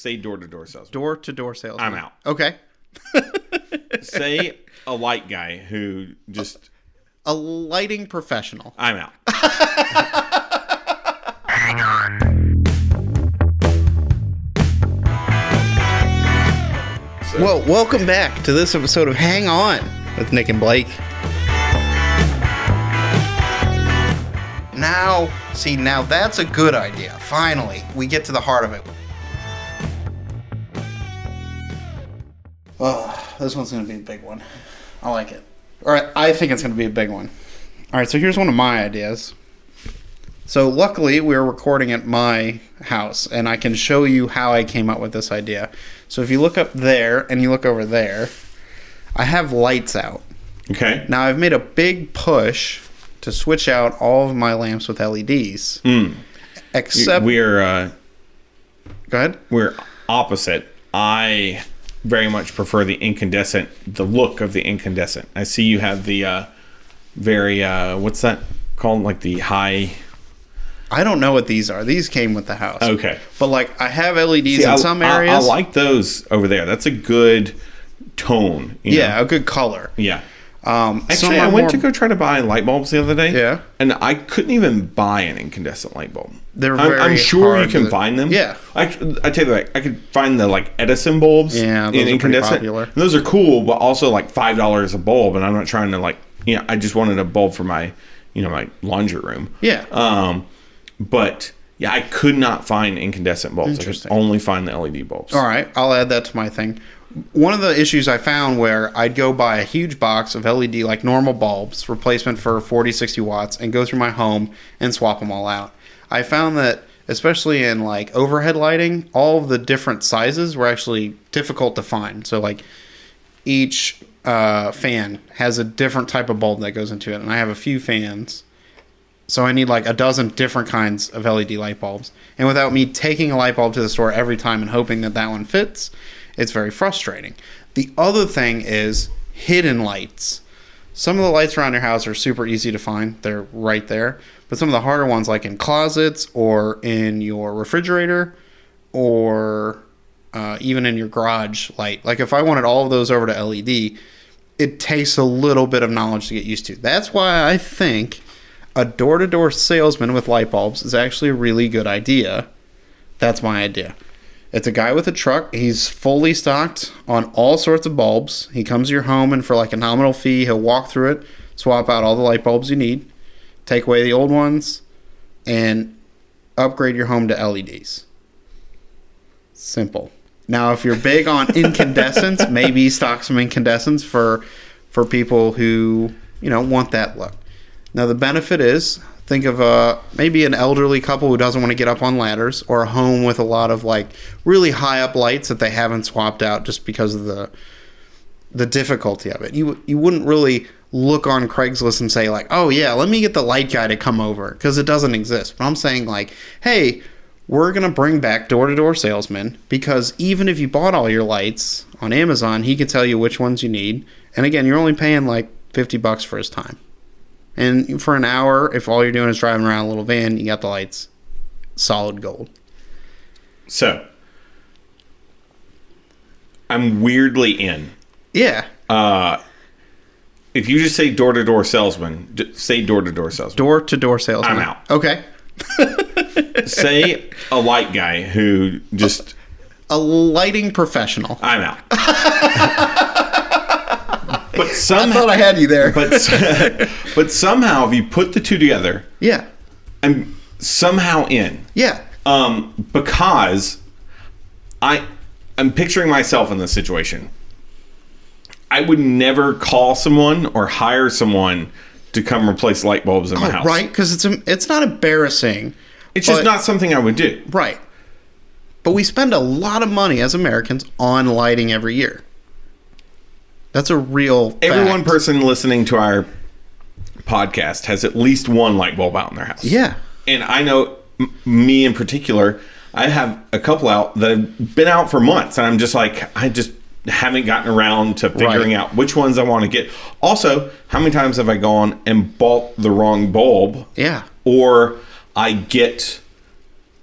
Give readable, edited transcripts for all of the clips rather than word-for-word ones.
Say door-to-door salesman. Door-to-door salesman. I'm out. Okay. Say a light guy who just... A lighting professional. I'm out. Hang on. Well, welcome back to this episode of Hang On with Nick and Blake. Now that's a good idea. Finally, we get to the heart of it. Oh, this one's going to be a big one. I like it. All right, I think it's going to be a big one. All right, so here's one of my ideas. So luckily, we're recording at my house, and I can show you how I came up with this idea. So if you look up there and you look over there, I have lights out. Okay. Now, I've made a big push to switch out all of my lamps with LEDs. Except... We're... Go ahead. We're opposite. I very much prefer the look of the incandescent. I see you have the very... what's that called? Like the high... I don't know what these are. These came with the house. Okay. But, like, I have LEDs in some areas. I like those over there. That's a good tone. Yeah, a good color. Yeah. Actually, I went to go try to buy light bulbs the other day. Yeah. And I couldn't even buy an incandescent light bulb. They're very I'm sure hard you can find them. Yeah. I tell you what, I could find the, like, Edison bulbs those in are incandescent. pretty popular. And those are cool, but also, like, $5 a bulb. And I'm not trying to, like, I just wanted a bulb for my, my laundry room. Yeah. But... yeah, I could not find incandescent bulbs. I could only find the LED bulbs. All right, I'll add that to my thing. One of the issues I found where I'd go buy a huge box of LED, like normal bulbs, replacement for 40, 60 watts, and go through my home and swap them all out. I found that, especially in like overhead lighting, all of the different sizes were actually difficult to find. So like each fan has a different type of bulb that goes into it, and I have a few fans. So I need like a dozen different kinds of LED light bulbs. And without me taking a light bulb to the store every time and hoping that that one fits, it's very frustrating. The other thing is hidden lights. Some of the lights around your house are super easy to find. They're right there. But some of the harder ones, like in closets or in your refrigerator or even in your garage light. Like if I wanted all of those over to LED, it takes a little bit of knowledge to get used to. That's why I think... a door-to-door salesman with light bulbs is actually a really good idea. That's my idea. It's a guy with a truck. He's fully stocked on all sorts of bulbs. He comes to your home, and for like a nominal fee, he'll walk through it, swap out all the light bulbs you need, take away the old ones, and upgrade your home to LEDs. Simple. Now, if you're big on incandescents, maybe stock some incandescents for people who, want that look. Now, the benefit is, think of maybe an elderly couple who doesn't want to get up on ladders, or a home with a lot of like really high up lights that they haven't swapped out just because of the difficulty of it. You wouldn't really look on Craigslist and say like, oh yeah, let me get the light guy to come over, because it doesn't exist. But I'm saying like, hey, we're going to bring back door-to-door salesman, because even if you bought all your lights on Amazon, he can tell you which ones you need. And again, you're only paying like $50 for his time. And for an hour, if all you're doing is driving around a little van, you got the lights. Solid gold. So, I'm weirdly in. Yeah. If you just say door-to-door salesman, say door-to-door salesman. Door-to-door salesman. I'm out. Okay. Say a light guy who just... a lighting professional. I'm out. But somehow, I thought I had you there. but somehow, if you put the two together, yeah, I'm somehow in. Yeah. Because I'm picturing myself in this situation. I would never call someone or hire someone to come replace light bulbs in my house. Right, because it's not embarrassing. It's just not something I would do. Right. But we spend a lot of money as Americans on lighting every year. That's a real fact. Every one person listening to our podcast has at least one light bulb out in their house. Yeah. And I know, me in particular, I have a couple out that have been out for months. And I'm just like, I just haven't gotten around to figuring out which ones I want to get. Also, how many times have I gone and bought the wrong bulb? Yeah. Or I get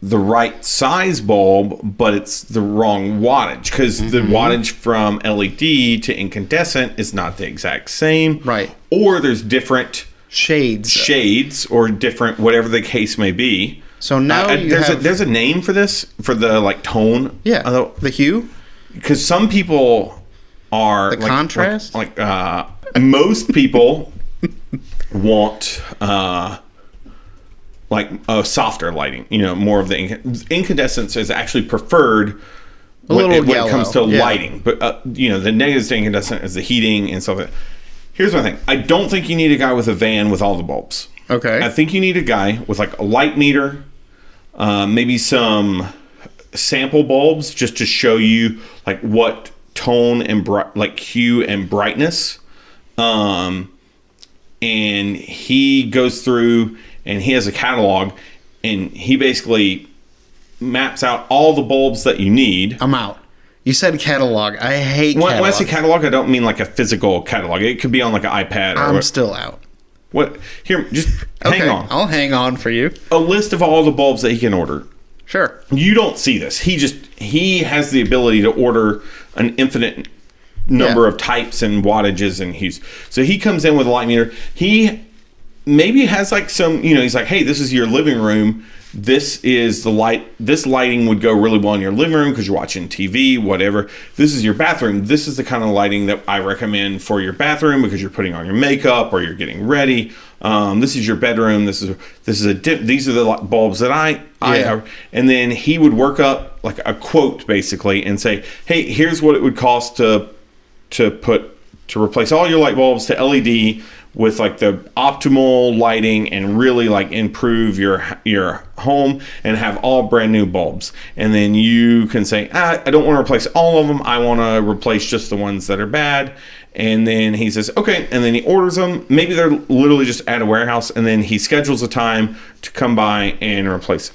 the right size bulb, but it's the wrong wattage because the wattage from LED to incandescent is not the exact same. Right. Or there's different shades or different, whatever the case may be. So now there's a name for this, for the like tone. Yeah. The hue. Because some people are the contrast. Most people want like a softer lighting. You know, more of the incandescence is actually preferred when it comes to lighting. But the negative to incandescent is the heating and stuff like that. Here's my thing. I don't think you need a guy with a van with all the bulbs. Okay. I think you need a guy with like a light meter, maybe some sample bulbs just to show you like what tone and hue and brightness. And he goes through and he has a catalog and he basically maps out all the bulbs that you need. I'm out. You said catalog. I hate catalog. When I say catalog, I don't mean like a physical catalog. It could be on like an iPad. I'm still out. What? Here, just hang on. I'll hang on for you. A list of all the bulbs that he can order. Sure. You don't see this. He has the ability to order an infinite number of types and wattages and hues. So he comes in with a light meter. He maybe has like some, he's like, hey, this is your living room. This is the light. This lighting would go really well in your living room because you're watching TV, whatever. This is your bathroom. This is the kind of lighting that I recommend for your bathroom because you're putting on your makeup or you're getting ready. This is your bedroom. These are the bulbs that I have. And then he would work up like a quote basically and say, hey, here's what it would cost to replace all your light bulbs to LED with like the optimal lighting and really like improve your home and have all brand new bulbs. And then you can say, I don't want to replace all of them. I want to replace just the ones that are bad. And then he says, okay. And then he orders them. Maybe they're literally just at a warehouse. And then he schedules a time to come by and replace.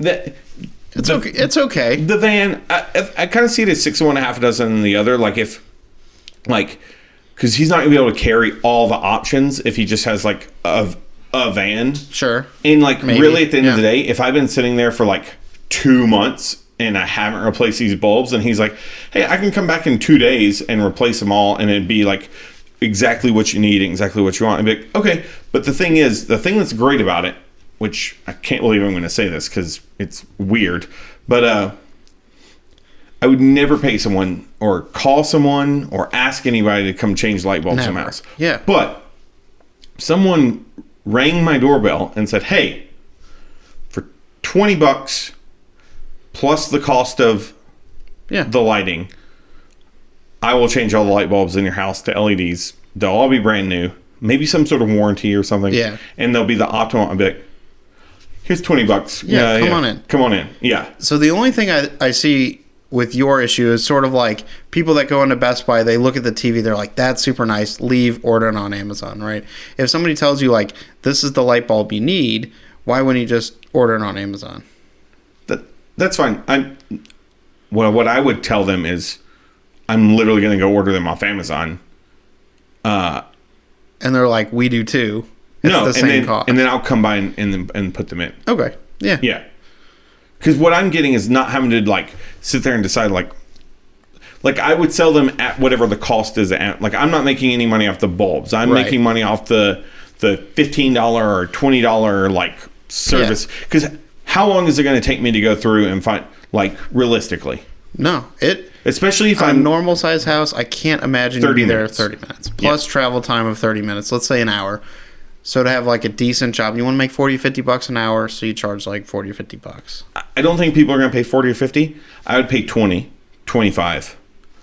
It's okay. The van, I kind of see it as 6 of one, half a dozen in the other. Because he's not going to be able to carry all the options if he just has like a van. Sure. And really at the end of the day, if I've been sitting there for like 2 months and I haven't replaced these bulbs and he's like, hey, I can come back in 2 days and replace them all and it'd be like exactly what you need, exactly what you want. I'd be like, okay. But the thing that's great about it, which I can't believe I'm going to say this because it's weird, but I would never pay someone or call someone or ask anybody to come change light bulbs in my house. Yeah. But someone rang my doorbell and said, hey, for $20 plus the cost of the lighting, I will change all the light bulbs in your house to LEDs. They'll all be brand new. Maybe some sort of warranty or something. Yeah. And they'll be the optimal. I'll be like, here's $20. Yeah, come on in. Come on in. Yeah. So the only thing I see with your issue is sort of like people that go into Best Buy, they look at the TV, they're like, that's super nice, leave, order it on Amazon, right? If somebody tells you like, this is the light bulb you need, why wouldn't you just order it on Amazon? That's fine. What I would tell them is I'm literally going to go order them off Amazon. And they're like, we do too. It's the same cost. And then I'll come by and put them in. Okay. Yeah. Yeah. Because what I'm getting is not having to like sit there and decide like I would sell them at whatever the cost is at. Like I'm not making any money off the bulbs. I'm making money off the $15 or $20 like service. Because how long is it going to take me to go through and find like realistically? No, especially if I'm a normal size house. I can't imagine you'd be there 30 minutes plus travel time of 30 minutes. Let's say an hour. So to have like a decent job, you want to make $40, $50 an hour, so you charge like $40 or $50. I don't think people are going to pay 40 or 50. I would pay 20, 25.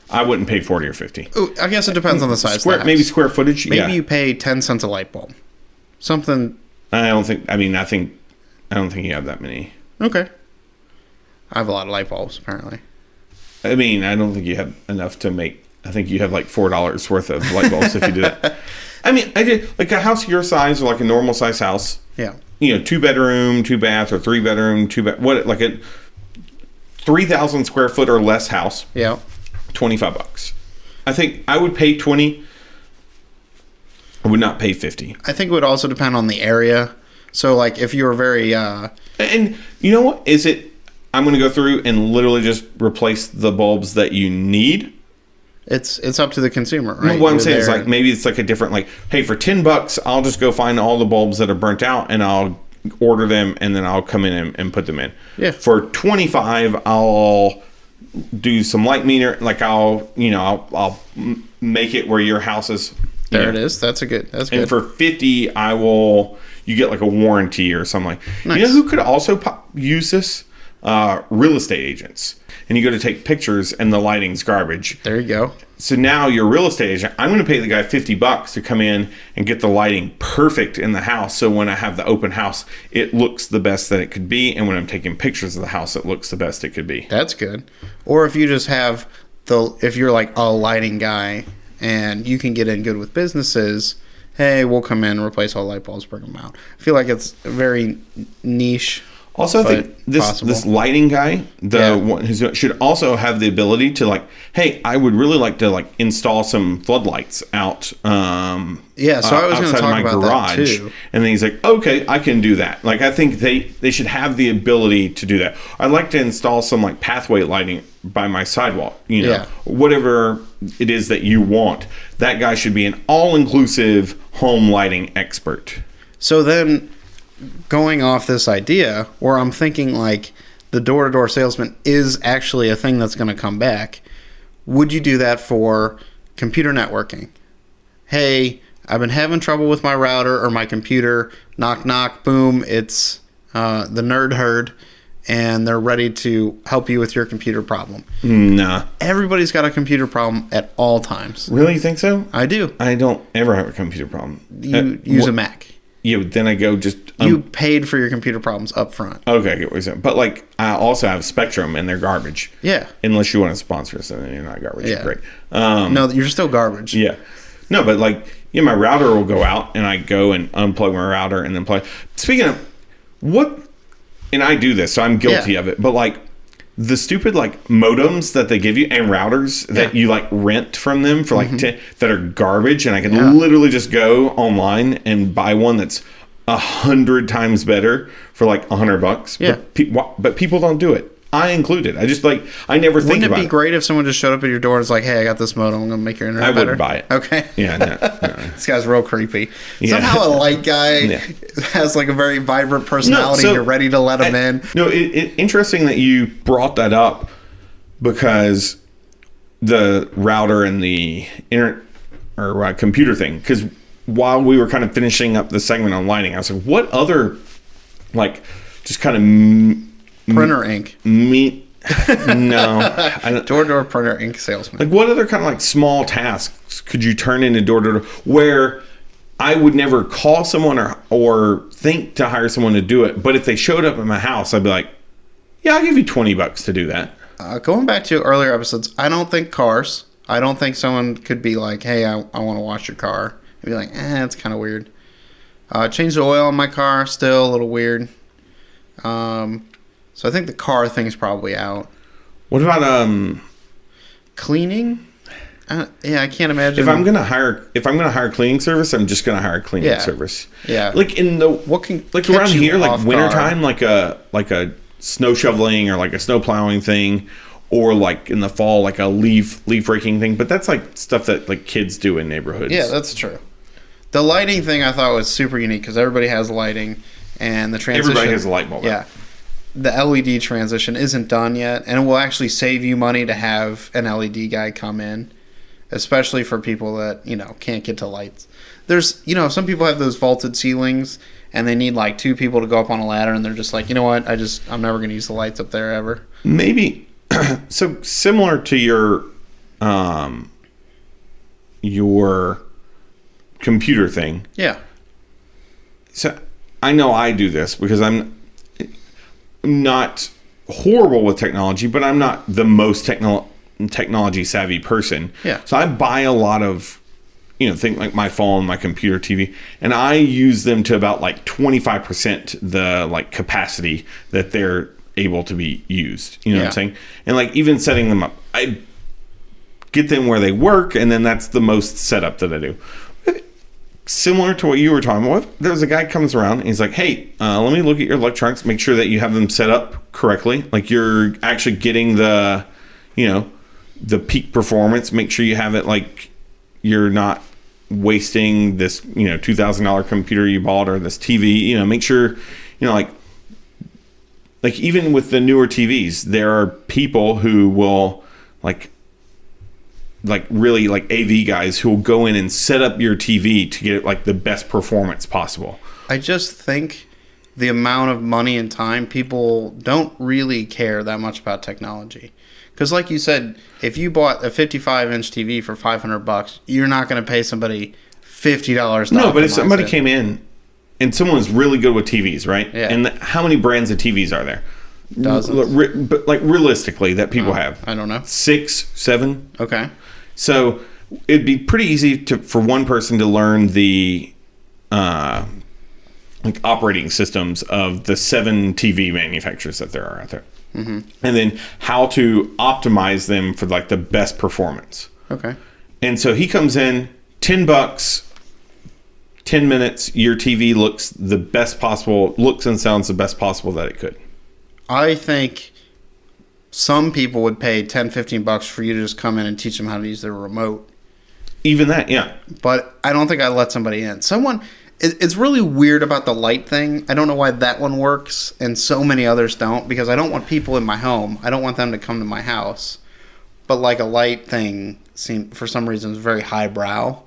I wouldn't pay 40 or 50. Ooh, I guess it depends on the size of the house. Maybe square footage. Maybe you pay 10 cents a light bulb. Something. I don't think you have that many. Okay. I have a lot of light bulbs, apparently. I mean, I don't think you have enough to make. I think you have like $4 worth of light bulbs if you do that. I mean, I did like a house your size or like a normal size house. Yeah. 2 bedroom, 2 bath, or 3 bedroom, 2 bath. What like a 3,000 square foot or less house. Yeah. $25. I think I would pay 20. I would not pay 50. I think it would also depend on the area. So, like, if you were very... And you know what? Is it... I'm going to go through and literally just replace the bulbs that you need. It's up to the consumer, right? What I'm saying is, like, maybe it's like a different, like, hey, for $10, I'll just go find all the bulbs that are burnt out and I'll order them and then I'll come in and put them in. Yeah. For $25, I'll do some light meter, like I'll make it where your house is. There it is. That's good. And for $50, you get like a warranty or something like. Nice. You know who could also use this? Real estate agents. And you go to take pictures and the lighting's garbage. There you go. So now your real estate agent, I'm going to pay the guy $50 to come in and get the lighting perfect in the house. So when I have the open house, it looks the best that it could be. And when I'm taking pictures of the house, it looks the best it could be. That's good. Or if you just have if you're like a lighting guy and you can get in good with businesses, hey, we'll come in, replace all light bulbs, bring them out. I feel like it's very niche. Also, I think this lighting guy, one who should also have the ability to, like, hey, I would really like to, like, install some floodlights out. So I was going to talk about that too. And then he's like, okay, I can do that. Like, I think they should have the ability to do that. I'd like to install some, like, pathway lighting by my sidewalk. Whatever it is that you want. That guy should be an all-inclusive home lighting expert. So then, going off this idea where I'm thinking like the door-to-door salesman is actually a thing that's going to come back, would you do that for computer networking? Hey, I've been having trouble with my router or my computer. Knock, knock, boom. It's the nerd herd, and they're ready to help you with your computer problem. Nah. Everybody's got a computer problem at all times. Really? You think so? I do. I don't ever have a computer problem. You use a Mac. Yeah, but then I go just... you paid for your computer problems up front. Okay, I get what you're saying. But, like, I also have Spectrum, and they're garbage. Yeah. Unless you want to sponsor us, and then you're not garbage. Yeah. Great. No, you're still garbage. Yeah. No, but, like, my router will go out, and I go and unplug my router and then plug. Speaking of, what... And I do this, so I'm guilty of it. But, like, the stupid, like, modems that they give you and routers that you, like, rent from them for, like, that are garbage. And I can literally just go online and buy one that's 100 times better for, like, $100. Yeah. But people don't do it. I included. I just, like, I never think about it. Wouldn't it be great if someone just showed up at your door and was like, hey, I got this modem. I'm going to make your internet better? I wouldn't buy it. Okay. Yeah, no. This guy's real creepy. Yeah. Somehow a light guy has, like, a very vibrant personality. You're ready to let him in. No, interesting that you brought that up because the router and the computer thing. Because while we were kind of finishing up the segment on lighting, I was like, what other, like, just kind of... Printer ink. No. Door-to-door printer ink salesman. Like, what other kind of, like, small tasks could you turn into door-to-door where I would never call someone or think to hire someone to do it, but if they showed up at my house, I'd be like, yeah, I'll give you $20 to do that. Going back to earlier episodes, I don't think cars. I don't think someone could be like, hey, I want to wash your car. I'd be like, it's kind of weird. Change the oil on my car, still a little weird. So I think the car thing's probably out. What about cleaning? I can't imagine. If I'm gonna hire cleaning service, I'm just gonna hire cleaning service. Yeah. Like in the around here, like wintertime, like a snow shoveling or like a snow plowing thing, or like in the fall, like a leaf raking thing. But that's like stuff that like kids do in neighborhoods. Yeah, that's true. The lighting thing I thought was super unique because everybody has lighting, and the transition. Everybody has a light bulb. Yeah. The LED transition isn't done yet, and it will actually save you money to have an LED guy come in, especially for people that, can't get to lights. There's, some people have those vaulted ceilings, and they need like 2 people to go up on a ladder, and they're just like, you know what, I'm never going to use the lights up there ever. Maybe, so similar to your computer thing. Yeah. So I know I do this because I'm not horrible with technology, but I'm not the most technology savvy person. Yeah. So I buy a lot of, things like my phone, my computer, TV, and I use them to about like 25% the like capacity that they're able to be used. You know what I'm saying? And like even setting them up, I get them where they work, and then that's the most setup that I do. similar to what you were talking about. There's a guy comes around and he's like, hey, let me look at your electronics, make sure that you have them set up correctly. Like you're actually getting the, the peak performance. Make sure you have it like you're not wasting this, $2,000 computer you bought or this TV, make sure, like even with the newer TVs, there are people who will like really like AV guys who will go in and set up your TV to get like the best performance possible. I just think the amount of money and time, people don't really care that much about technology. Because like you said, if you bought a 55-inch TV for $500, you're not going to pay somebody $50. No, but if somebody came in and someone was really good with TVs, right? Yeah. And how many brands of TVs are there? Dozens. But like realistically that people have. I don't know. 6, 7. Okay. So it'd be pretty easy for one person to learn the like operating systems of the 7 TV manufacturers that there are out there. Mm-hmm. And then how to optimize them for like the best performance. Okay. And so he comes in, $10, 10 minutes, your TV looks the best possible, looks and sounds the best possible that it could. I think some people would pay $10-15 for you to just come in and teach them how to use their remote. Even that, yeah. But I don't think I'd let somebody in. It's really weird about the light thing. I don't know why that one works and so many others don't, because I don't want people in my home. I don't want them to come to my house. But like a light thing for some reason is very highbrow.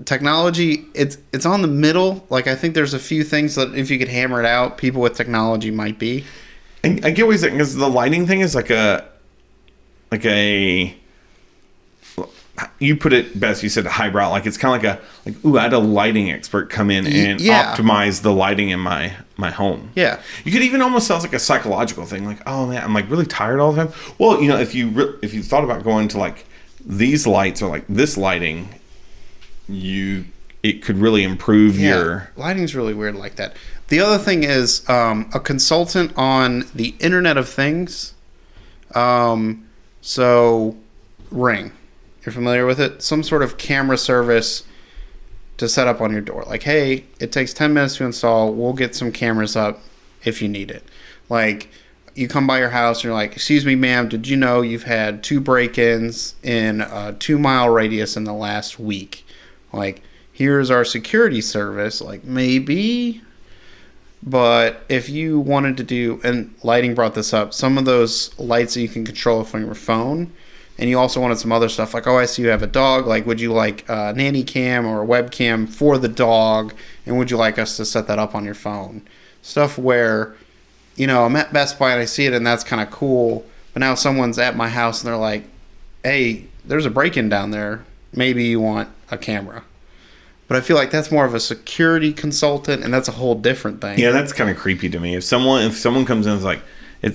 Technology, it's on the middle. Like I think there's a few things that if you could hammer it out, people with technology might be. And I get what he's saying, because the lighting thing is like a you put it best, you said highbrow. Like it's kind of I had a lighting expert come in and optimize the lighting in my home. Yeah. You could even almost sound like a psychological thing. Like, oh man, I'm like really tired all the time. Well, if you thought about going to like these lights or like this lighting, it could really improve your lighting's really weird like that. The other thing is a consultant on the Internet of Things. So Ring. You're familiar with it? Some sort of camera service to set up on your door. Like, hey, it takes 10 minutes to install. We'll get some cameras up if you need it. Like, you come by your house and you're like, excuse me, ma'am, did you know you've had 2 break-ins in a 2-mile radius in the last week? Like, here's our security service. Like, maybe. But if you wanted to do, and lighting brought this up, some of those lights that you can control from your phone, and you also wanted some other stuff like, oh, I see you have a dog. Like, would you like a nanny cam or a webcam for the dog? And would you like us to set that up on your phone? Stuff where, I'm at Best Buy and I see it and that's kind of cool. But now someone's at my house and they're like, hey, there's a break-in down there. Maybe you want a camera. But I feel like that's more of a security consultant, and that's a whole different thing. Yeah, that's kind of creepy to me. If someone comes in and is like,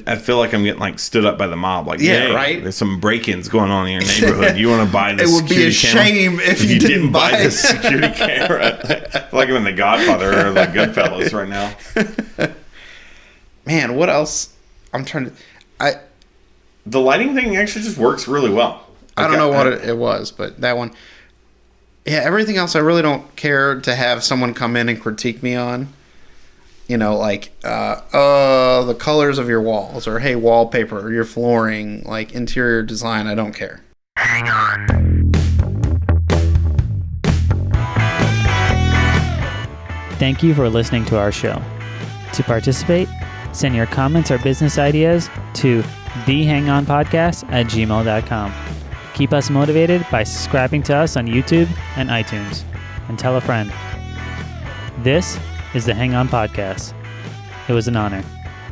I feel like I'm getting like stood up by the mob. Like, yeah, hey, right. There's some break-ins going on in your neighborhood. You want to buy this? It would be a shame if you didn't buy this security camera. I feel like I'm in The Godfather or The Goodfellas right now. Man, what else? The lighting thing actually just works really well. I don't know what it was, but that one. Yeah, everything else I really don't care to have someone come in and critique me on. The colors of your walls, or hey, wallpaper, or your flooring, like interior design, I don't care. Hang on. Thank you for listening to our show. To participate, send your comments or business ideas to thehangonpodcast@gmail.com. Keep us motivated by subscribing to us on YouTube and iTunes. And tell a friend. This is the Hang On Podcast. It was an honor.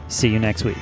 See you next week.